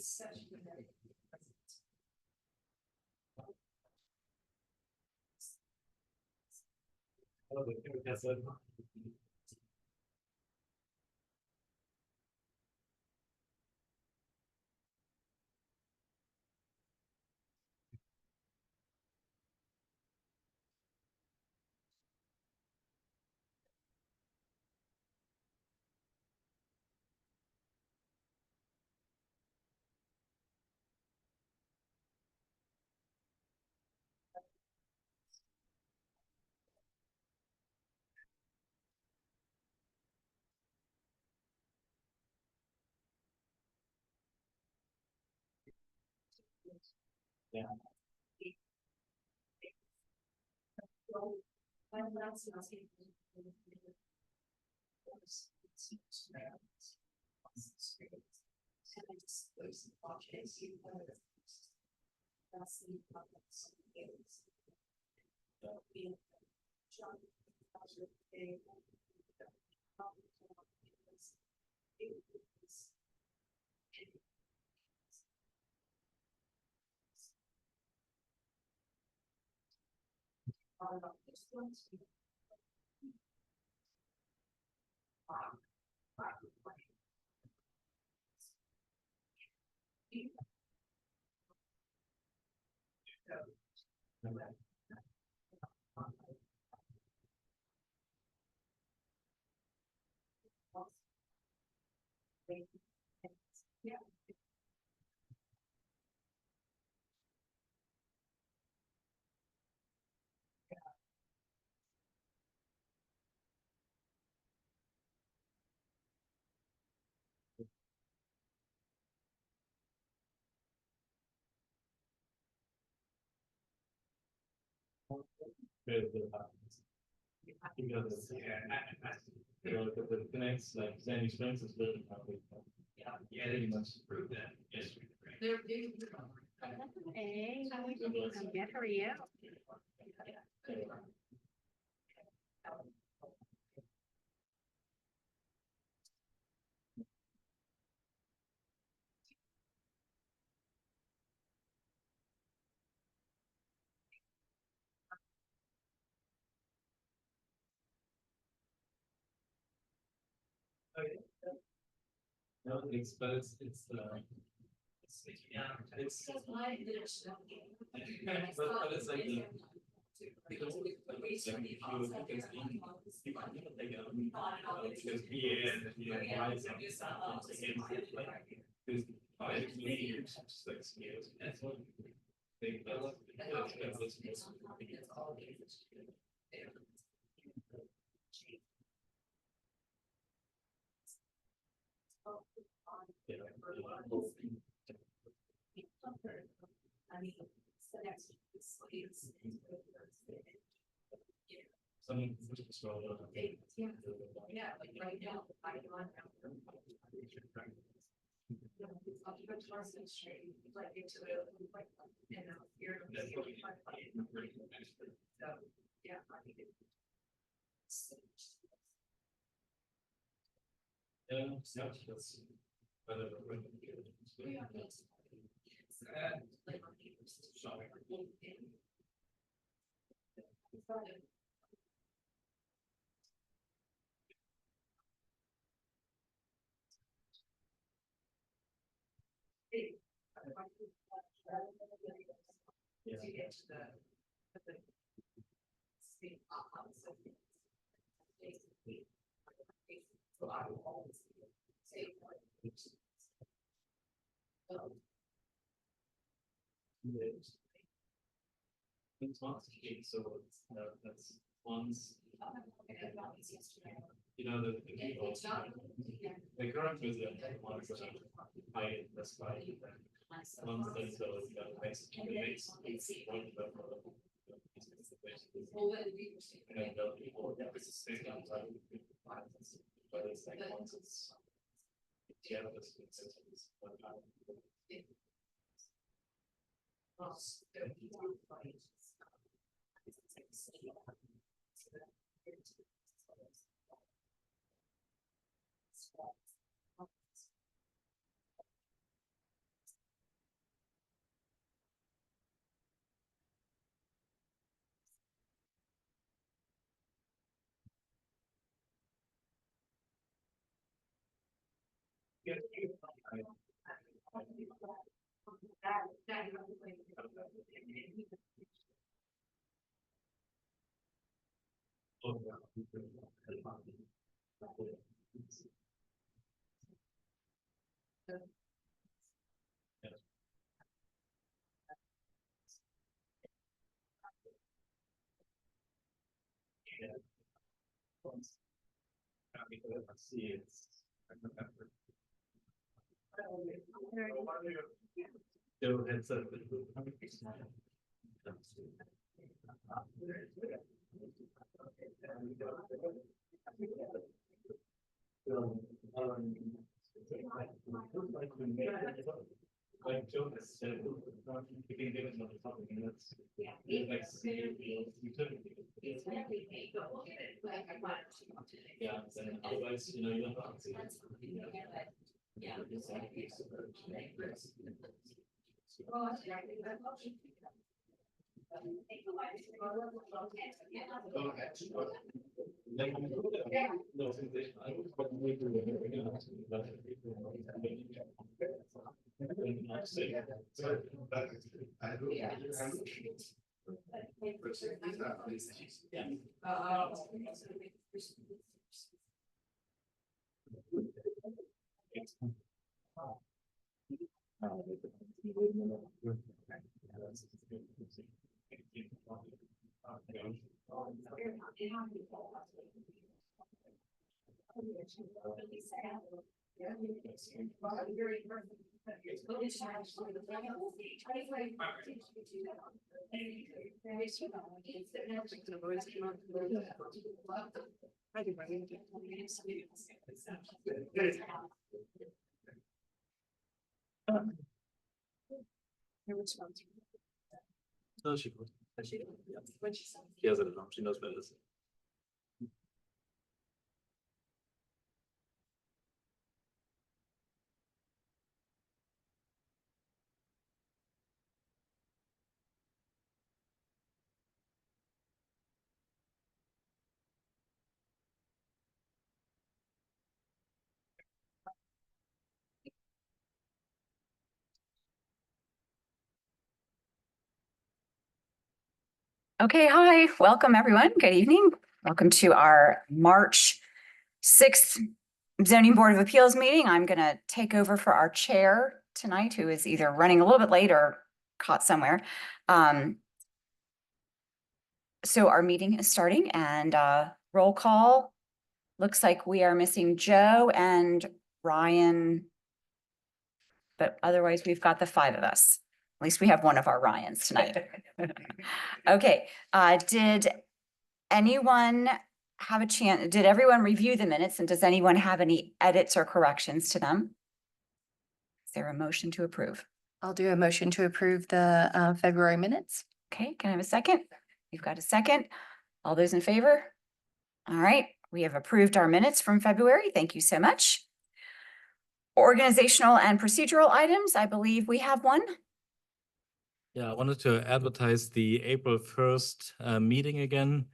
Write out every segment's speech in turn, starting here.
It's such a good idea. Yeah. The next like Sandy Springs is really probably. Yeah, they must prove that. Yes. Hey, how are you? I'm good. How are you? No, it's but it's yeah, it's but it's like the because if you look at the people they go because yeah why is it like because 5 years 6 years that's what they Some Yeah, like right now, I don't straight, like into it, like, you know, you're. So, yeah, I think it's. that's better It's not so that's once you know the people the current president wants to hide the spy once they so makes one and the people that is sitting outside but it's like once it's yeah this is what Like Joe has said, you can give it another couple of minutes. Like, yeah, then otherwise, you know, you don't have to. Yeah. No, she would. She has it at home. She knows better. Okay, hi, welcome everyone. Good evening. Welcome to our March 6th Zoning Board of Appeals meeting. I'm going to take over for our chair tonight, who is either running a little bit late or caught somewhere. So our meeting is starting and roll call. Looks like we are missing Joe and Ryan, but otherwise we've got the 5 of us. At least we have one of our Ryans tonight. Okay, did anyone have a chance? Did everyone review the minutes, and does anyone have any edits or corrections to them? Is there a motion to approve? I'll do a motion to approve the February minutes. Okay, can I have a second? You've got a second. All those in favor? All right, we have approved our minutes from February. Thank you so much. Organizational and procedural items, I believe we have one. Yeah, I wanted to advertise the April 1st meeting again,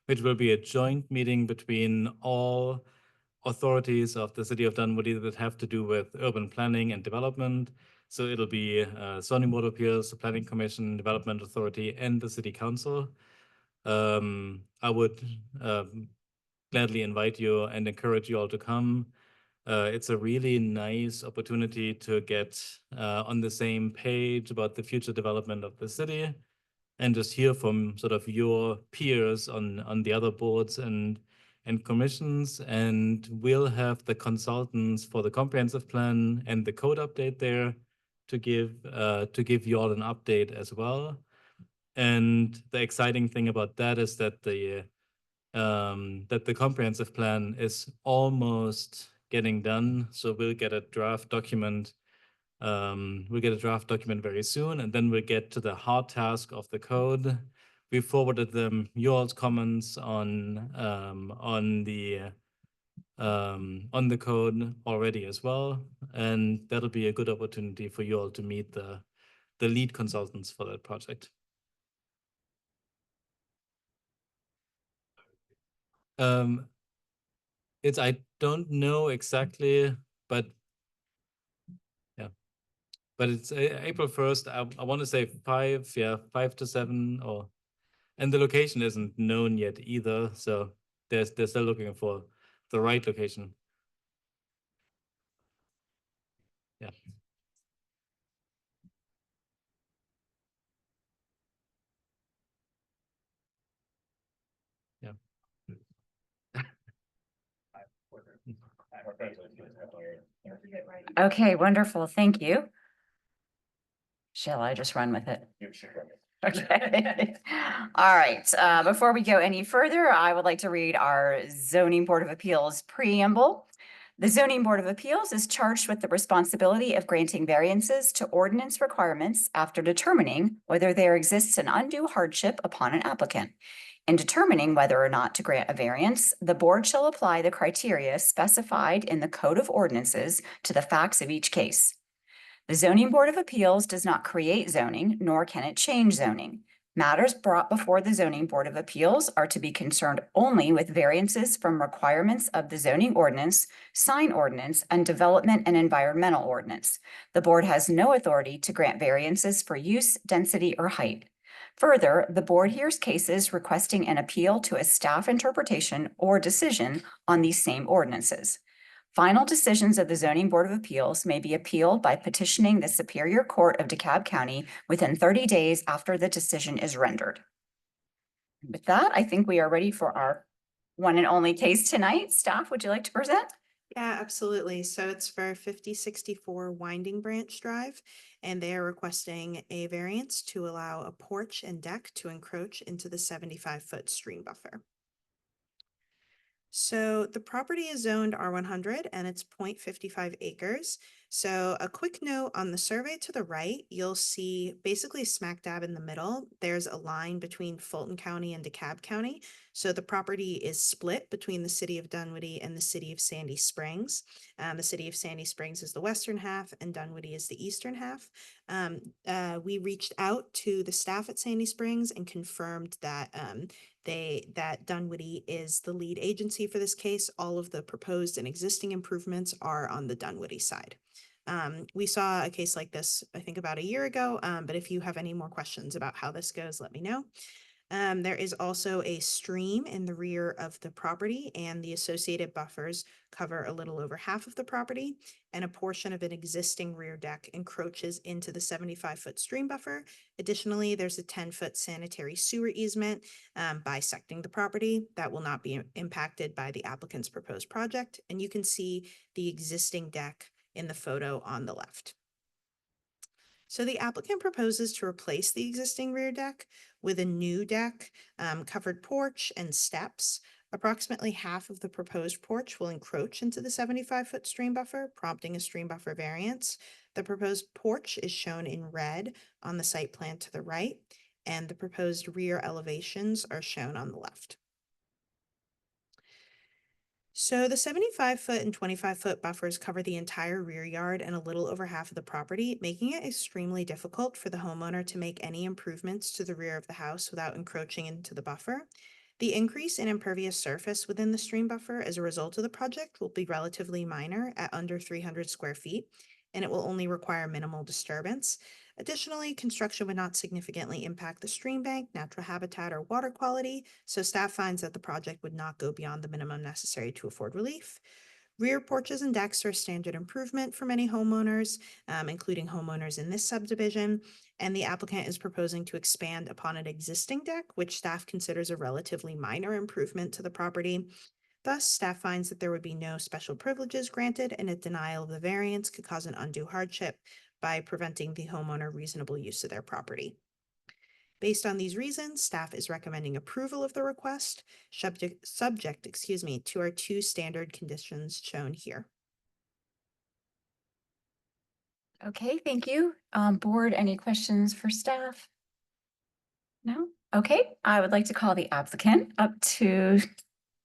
which will be a joint meeting between all authorities of the city of Dunwoody that have to do with urban planning and development. So it'll be zoning board of appeals, the planning commission, development authority, and the city council. I would gladly invite you and encourage you all to come. It's a really nice opportunity to get on the same page about the future development of the city and just hear from sort of your peers on the other boards and commissions. And we'll have the consultants for the comprehensive plan and the code update there to give you all an update as well. And the exciting thing about that is that the comprehensive plan is almost getting done. So we'll get a draft document. We'll get a draft document very soon, and then we'll get to the hard task of the code. We forwarded them your comments on the code already as well, and that'll be a good opportunity for you all to meet the lead consultants for that project. I don't know exactly, but but it's April 1st. I want to say 5 to 7 and the location isn't known yet either. So they're still looking for the right location. Yeah. Yeah. Okay, wonderful. Thank you. Shall I just run with it? Okay. All right. Before we go any further, I would like to read our Zoning Board of Appeals preamble. The Zoning Board of Appeals is charged with the responsibility of granting variances to ordinance requirements after determining whether there exists an undue hardship upon an applicant. In determining whether or not to grant a variance, the board shall apply the criteria specified in the Code of Ordinances to the facts of each case. The Zoning Board of Appeals does not create zoning, nor can it change zoning. Matters brought before the Zoning Board of Appeals are to be concerned only with variances from requirements of the zoning ordinance, sign ordinance, and development and environmental ordinance. The board has no authority to grant variances for use, density, or height. Further, the board hears cases requesting an appeal to a staff interpretation or decision on these same ordinances. Final decisions of the Zoning Board of Appeals may be appealed by petitioning the Superior Court of DeKalb County within 30 days after the decision is rendered. With that, I think we are ready for our one and only case tonight. Staff, would you like to present? Yeah, absolutely. So it's for 5064 Winding Branch Drive, and they are requesting a variance to allow a porch and deck to encroach into the 75-foot stream buffer. So the property is zoned R100 and it's 0.55 acres. So a quick note on the survey to the right, you'll see basically smack dab in the middle, there's a line between Fulton County and DeKalb County. So the property is split between the city of Dunwoody and the city of Sandy Springs. The city of Sandy Springs is the western half and Dunwoody is the eastern half. We reached out to the staff at Sandy Springs and confirmed that that Dunwoody is the lead agency for this case. All of the proposed and existing improvements are on the Dunwoody side. We saw a case like this, I think about a year ago, but if you have any more questions about how this goes, let me know. There is also a stream in the rear of the property, and the associated buffers cover a little over half of the property, and a portion of an existing rear deck encroaches into the 75-foot stream buffer. Additionally, there's a 10-foot sanitary sewer easement bisecting the property that will not be impacted by the applicant's proposed project, and you can see the existing deck in the photo on the left. So the applicant proposes to replace the existing rear deck with a new deck, covered porch, and steps. Approximately half of the proposed porch will encroach into the 75-foot stream buffer, prompting a stream buffer variance. The proposed porch is shown in red on the site plan to the right, and the proposed rear elevations are shown on the left. So the 75-foot and 25-foot buffers cover the entire rear yard and a little over half of the property, making it extremely difficult for the homeowner to make any improvements to the rear of the house without encroaching into the buffer. The increase in impervious surface within the stream buffer as a result of the project will be relatively minor at under 300 square feet, and it will only require minimal disturbance. Additionally, construction would not significantly impact the stream bank, natural habitat, or water quality, so staff finds that the project would not go beyond the minimum necessary to afford relief. Rear porches and decks are a standard improvement for many homeowners, including homeowners in this subdivision, and the applicant is proposing to expand upon an existing deck, which staff considers a relatively minor improvement to the property. Thus, staff finds that there would be no special privileges granted, and a denial of the variance could cause an undue hardship by preventing the homeowner reasonable use of their property. Based on these reasons, staff is recommending approval of the request, subject to our two standard conditions shown here. Okay, thank you. Board, any questions for staff? No? Okay, I would like to call the applicant up to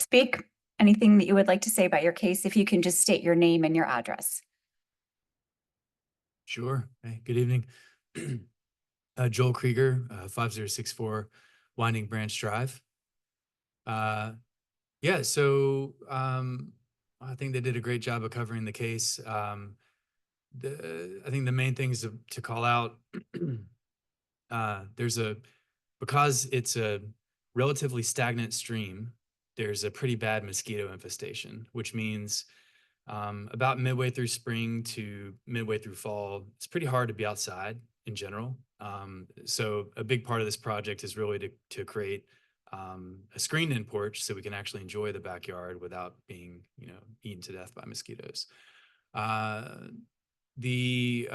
speak. Anything that you would like to say about your case, if you can just state your name and your address. Sure. Hey, good evening. Joel Krieger, 5064 Winding Branch Drive. Yeah, so I think they did a great job of covering the case. I think the main things to call out, because it's a relatively stagnant stream, there's a pretty bad mosquito infestation, which means about midway through spring to midway through fall, it's pretty hard to be outside in general. So a big part of this project is really to create a screened-in porch so we can actually enjoy the backyard without being, eaten to death by mosquitoes. The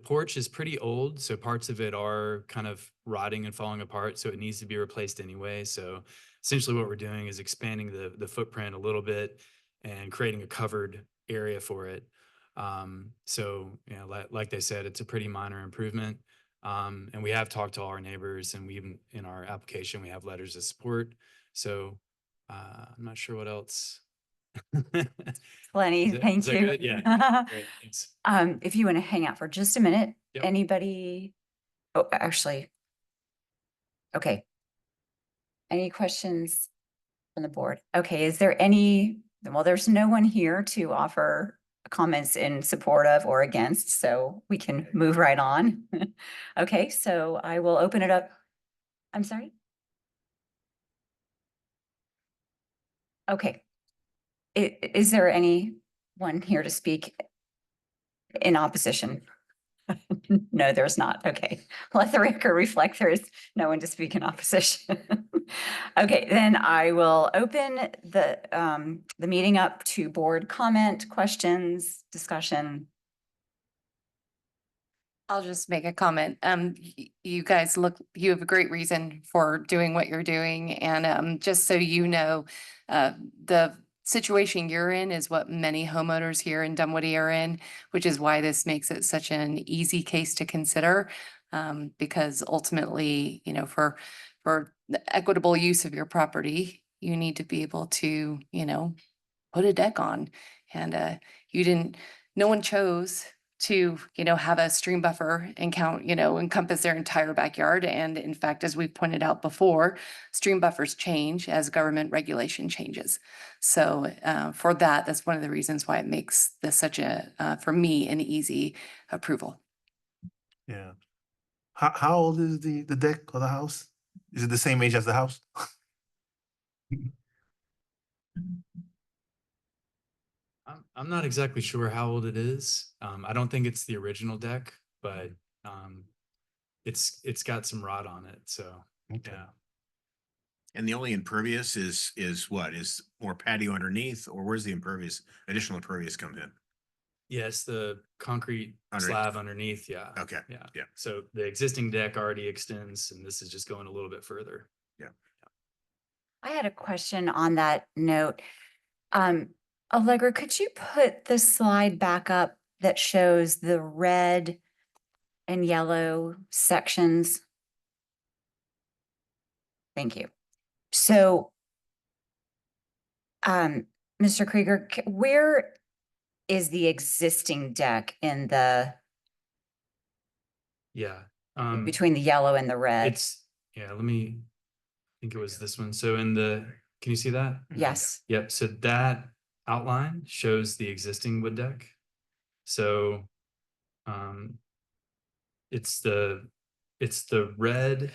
porch is pretty old, so parts of it are kind of rotting and falling apart, so it needs to be replaced anyway. So essentially what we're doing is expanding the footprint a little bit and creating a covered area for it. So, like they said, it's a pretty minor improvement. And we have talked to all our neighbors, and we even, in our application, we have letters of support. So I'm not sure what else. Lenny, Is that thank you. good? Yeah. Great. Thanks. If you want to hang out for just a minute, Yep. anybody? Oh, actually. Okay. Any questions from the board? Okay, is there any, well, there's no one here to offer comments in support of or against, so we can move right on. Okay, so I will open it up. I'm sorry? Okay. Is there anyone here to speak in opposition? No, there's not. Okay. Let the record reflect there is no one to speak in opposition. Okay, then I will open the meeting up to board comment, questions, discussion. I'll just make a comment. You guys you have a great reason for doing what you're doing. And just so you know, the situation you're in is what many homeowners here in Dunwoody are in, which is why this makes it such an easy case to consider. Because ultimately, for the equitable use of your property, you need to be able to, put a deck on. And no one chose to, have a stream buffer encompass their entire backyard. And in fact, as we pointed out before, stream buffers change as government regulation changes. So for that's one of the reasons why it makes this such for me, an easy approval. Yeah. How old is the deck of the house? Is it the same age as the house? I'm not exactly sure how old it is. I don't think it's the original deck, but it's got some rot on it. So Okay. yeah. And the only impervious is what? Is more patio underneath, or where's the additional impervious come in? Yes, the concrete Underneath. slab underneath. Yeah. Okay. Yeah. Yeah. So the existing deck already extends, and this is just going a little bit further. I had a question on that note. Allegra, could you put the slide back up that shows the red and yellow sections? Thank you. So, Mr. Krieger, where is the existing deck in Yeah. between the yellow and the red? Let me, I think it was this one. So can you see that? Yes. Yep. So that outline shows the existing wood deck. So it's the red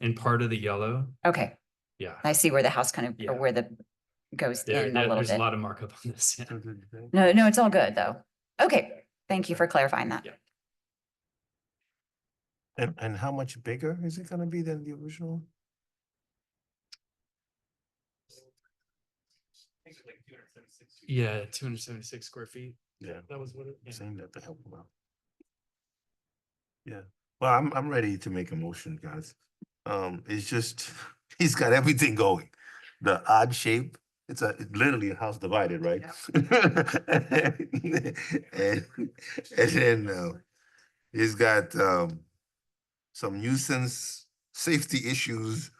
and part of the yellow. Okay. Yeah. I see where the house kind of, Yeah. or where the goes in a little There's bit. a lot of markup on this. Yeah. No, it's all good though. Okay. Thank you for clarifying that. Yeah. And how much bigger is it gonna be than the original? Yeah, 276 square feet. Yeah. That was what it. Yeah. Saying that to help them out. Yeah, well, I'm ready to make a motion, guys. It's just, he's got everything going. The odd shape, it's literally a house divided, right? And then he's got some nuisance safety issues.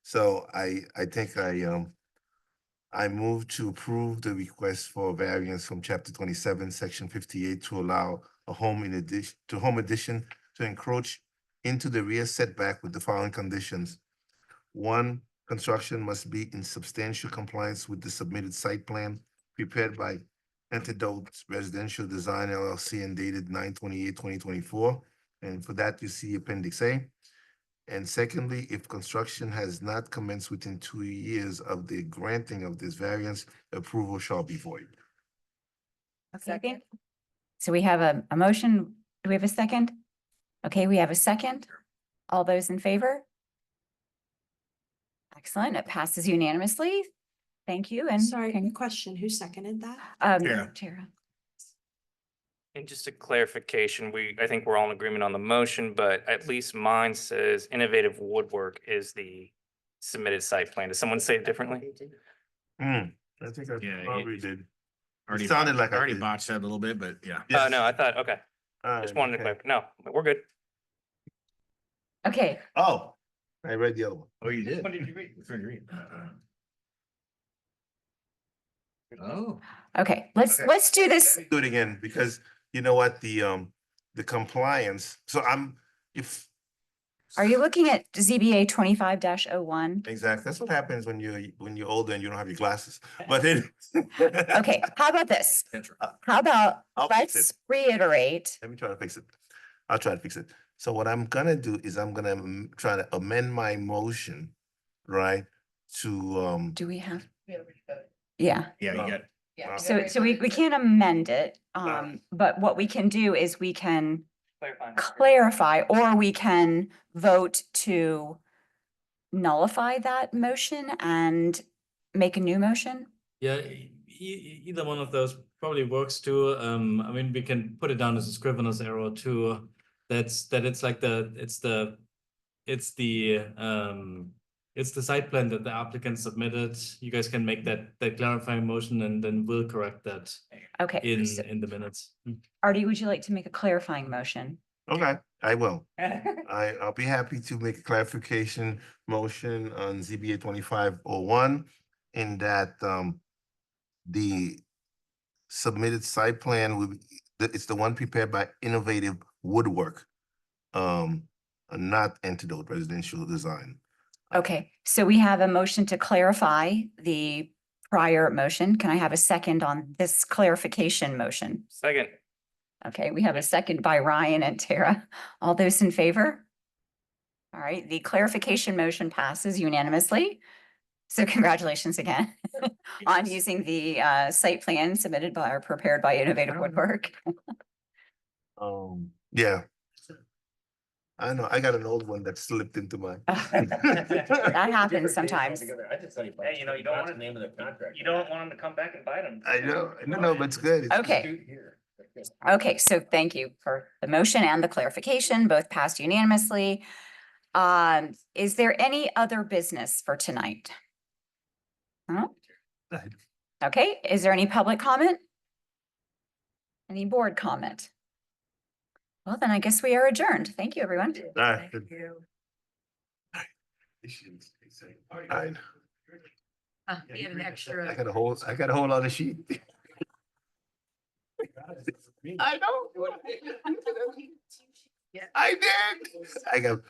So I think I move to approve the request for variance from chapter 27, section 58 to allow a home addition to encroach into the rear setback with the following conditions. 1, construction must be in substantial compliance with the submitted site plan prepared by Antidote Residential Design LLC and dated 9/28/2024. And for that, you see Appendix A. And secondly, if construction has not commenced within 2 years of the granting of this variance, approval shall be void. Okay. So we have a motion. Do we have a second? Okay, we have a second. All those in favor? Excellent. It passes unanimously. Thank you. And Sorry, question, who seconded that? Tara. Tara. And just a clarification, I think we're all in agreement on the motion, but at least mine says innovative woodwork is the submitted site plan. Does someone say it differently? I think I Yeah, probably did. Already sounded like I already did. botched that a little bit, but yeah. Oh, no, I thought, okay, just wanted to Okay. clarify. No, we're good. Okay, Oh, I read the other one. Oh, you did? What did you read? Which one did you read? Oh. okay, Okay. let's do this. Do it again, because you know what, the compliance, so if, Are you looking at ZBA 25-01? exactly, that's what happens when you're older and you don't have your glasses, but then. Okay, how about this? That's right. How about, I'll fix let's reiterate. Let me try to fix it. I'll try to fix it. So what I'm gonna do is I'm gonna try to amend my motion, right? To, Do we have? Yeah. Yeah, you got it. So we can't amend it, No. but what we can do is we can Clarifying. clarify, or we can vote to nullify that motion and make a new motion. Yeah, either one of those probably works too. I mean, we can put it down as a scrivener's error too. It's like it's the site plan that the applicant submitted. You guys can make that clarifying motion and then we'll correct that Okay, in the minutes. Artie, would you like to make a clarifying motion? okay, I will. I'll be happy to make a clarification motion on ZBA 2501 in that, the submitted site plan will be, it's the one prepared by Innovative Woodwork, not Antidote Residential Design. Okay, so we have a motion to clarify the prior motion. Can I have a second on this clarification motion? Second, Okay, we have a second by Ryan and Tara. All those in favor? All right, the clarification motion passes unanimously. So congratulations again on using the site plan submitted by or prepared by Innovative Woodwork. Yeah. I know, I got an old one that slipped into my. That happens sometimes. hey, you know, you don't want name of the contract. you don't want them to come back and bite them. I know, no, but it's good. It's Okay. Okay, so thank you for the motion and the clarification, both passed unanimously. Is there any other business for tonight? No? good. Okay, is there any public comment? Any board comment? Well, then I guess we are adjourned. Thank you, everyone. All right. good. All right. We have an extra. I got a whole other sheet. I know. Yeah. I did. I got